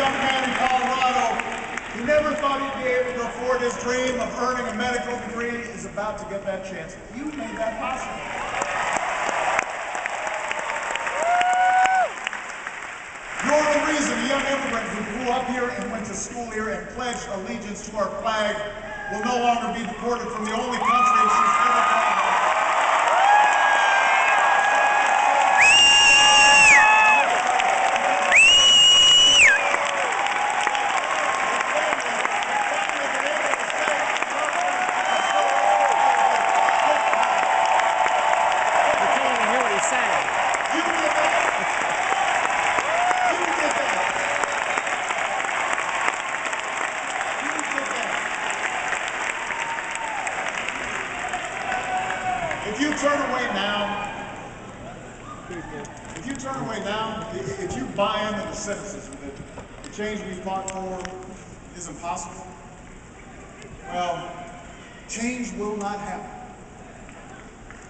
young man in Colorado who never thought he'd be able to afford his dream of earning a medical degree is about to get that chance. You made that possible. You're the reason a young immigrant who grew up here and went to school here and pledged allegiance to our flag will no longer be deported from the only country she's ever come from. If you turn away now, if you buy into the cynicism that the change we fought for is impossible, well, change will not happen.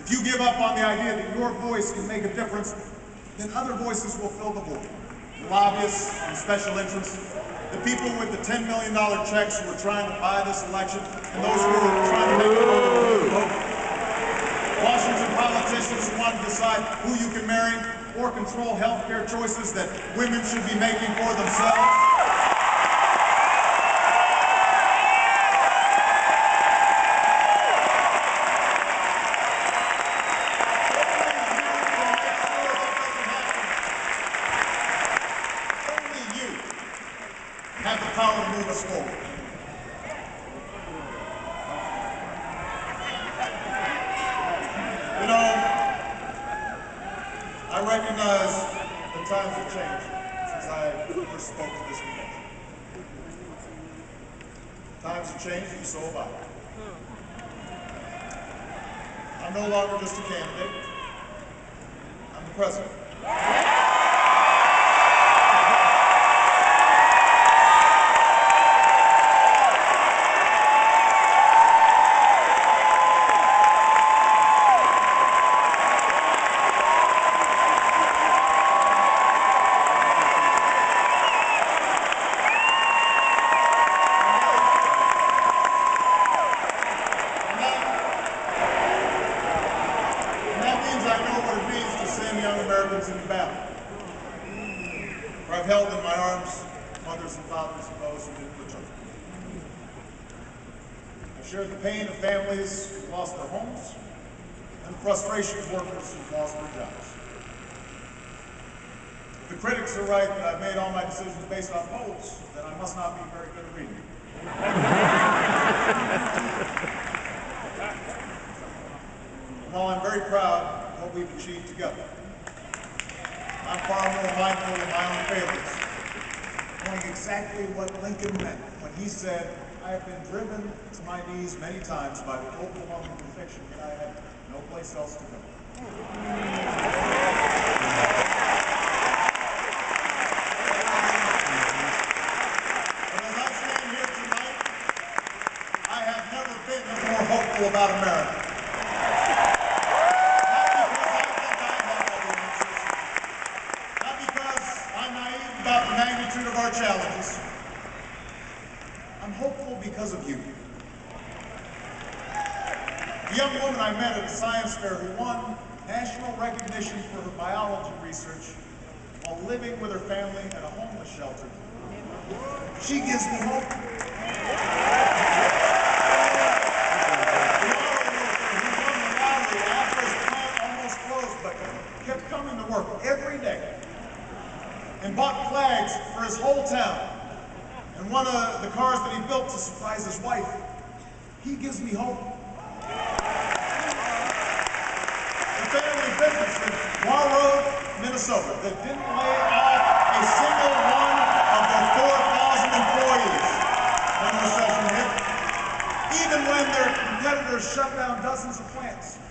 If you give up on the idea that your voice can make a difference, then other voices will fill the void. The lobbyists and special interests, the people with the $10 million checks who are trying to buy this election, and those who are trying to make it vote. Washington politicians who want to decide who you can marry or control healthcare choices that women should be making for themselves. Only you have the power to move us forward. You know, I recognize that times have changed since I first spoke to this convention. Times have changed, and so have I. I'm no longer just a candidate. I'm the president. Young Americans in battle, where I've held in my arms mothers and fathers of those who didn't return. I've shared the pain of families who lost their homes and the frustration of workers who lost their jobs. If the critics are right that I've made all my decisions based on polls, then I must not be very good at reading. And while I'm very proud of what we've achieved together, I'm far more mindful of my own failures, knowing exactly what Lincoln meant when he said, I have been driven to my knees many times by the overwhelming conviction that I had no place else to go. But as I stand here tonight, I have never been more hopeful about America. About the magnitude of our challenges. I'm hopeful because of you. The young woman I met at a science fair who won national recognition for her biology research while living with her family at a homeless shelter. She gives me hope. The auto worker who won the lottery after his plant almost closed but kept coming to work every day and bought flags for his whole town, and one of the cars that he built to surprise his wife. He gives me hope. The family business in War Road, Minnesota, that didn't lay off a single one of their 4,000 employees when the recession hit, even when their competitors shut down dozens of plants,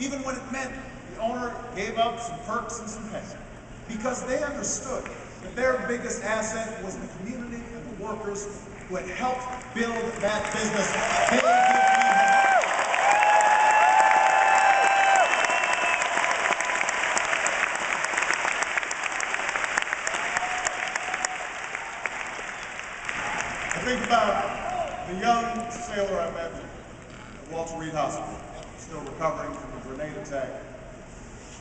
even when it meant the owner gave up some perks and some pay. Because they understood that their biggest asset was the community and the workers who had helped build that business. They give me hope. Think about the young sailor I met at Walter Reed Hospital, still recovering from a grenade attack,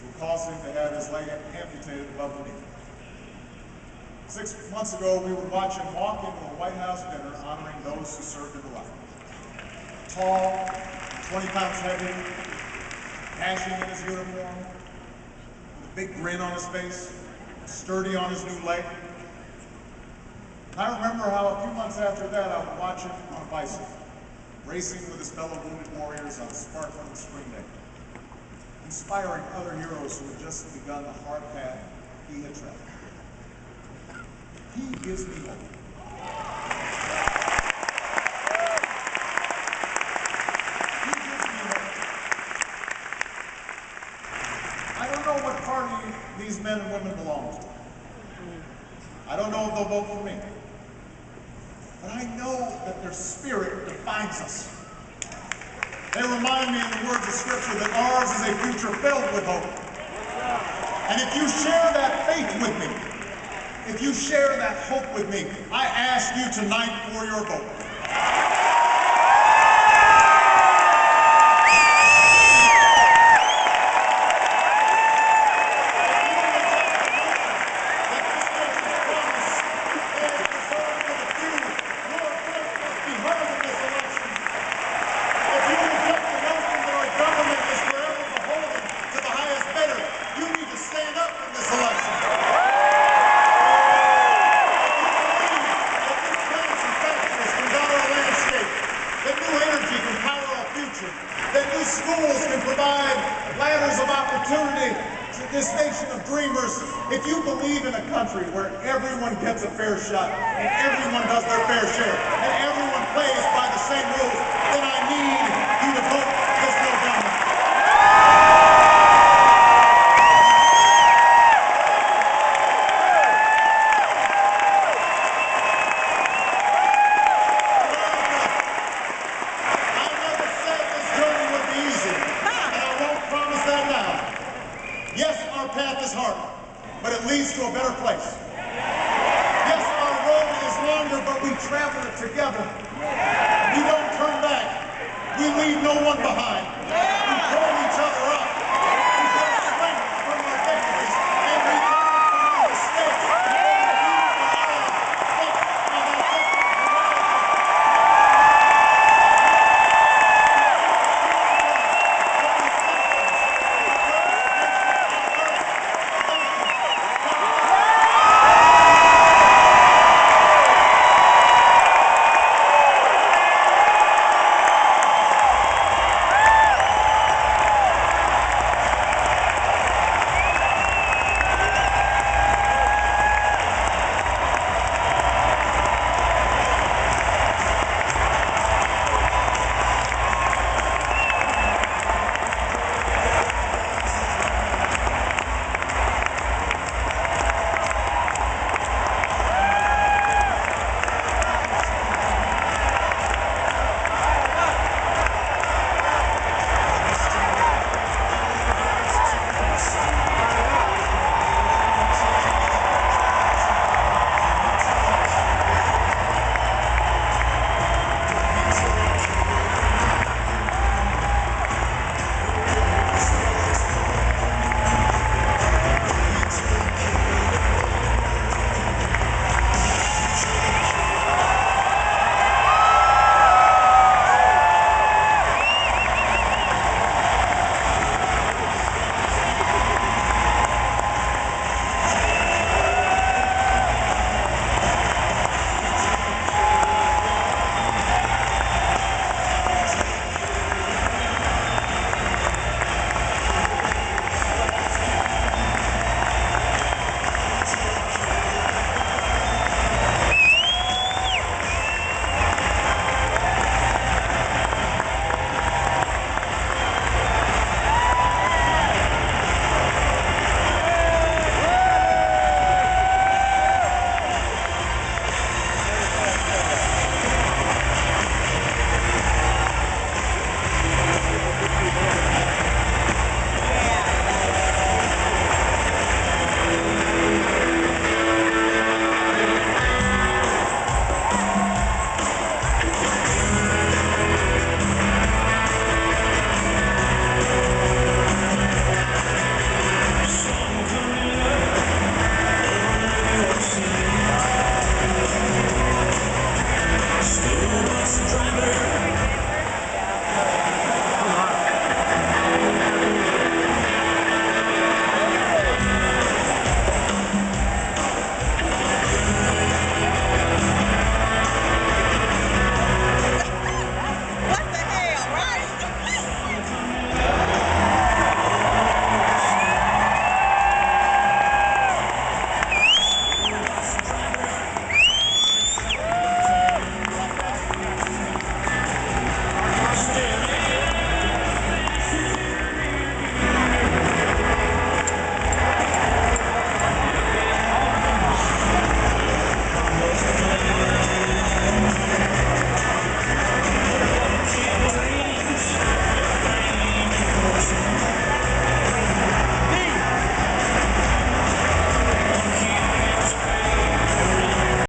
who caused him to have his leg amputated above the knee. 6 months ago, we would watch him walk into a White House dinner honoring those who served in the line. Tall, 20 pounds heavy, dashing in his uniform, with a big grin on his face, sturdy on his new leg. And I remember how a few months after that, I would watch him on a bicycle, racing with his fellow wounded warriors on a sparkling spring day, inspiring other heroes who had just begun the hard path he had traveled. He gives me hope. He gives me hope. I don't know what party these men and women belong to. I don't know if they'll vote for me. But I know that their spirit defines us. They remind me in the words of Scripture that ours is a future filled with hope. And if you share that faith with me, if you share that hope with me, I ask you tonight for your vote. That new schools can provide ladders of opportunity to this nation of dreamers. If you believe in a country where everyone gets a fair shot and everyone does their fair share and everyone plays by the same rules, then I need you to vote this November. Yes, our path is hard, but it leads to a better place. Yes, our road is longer, but we travel it together. We don't turn back. We leave no one behind.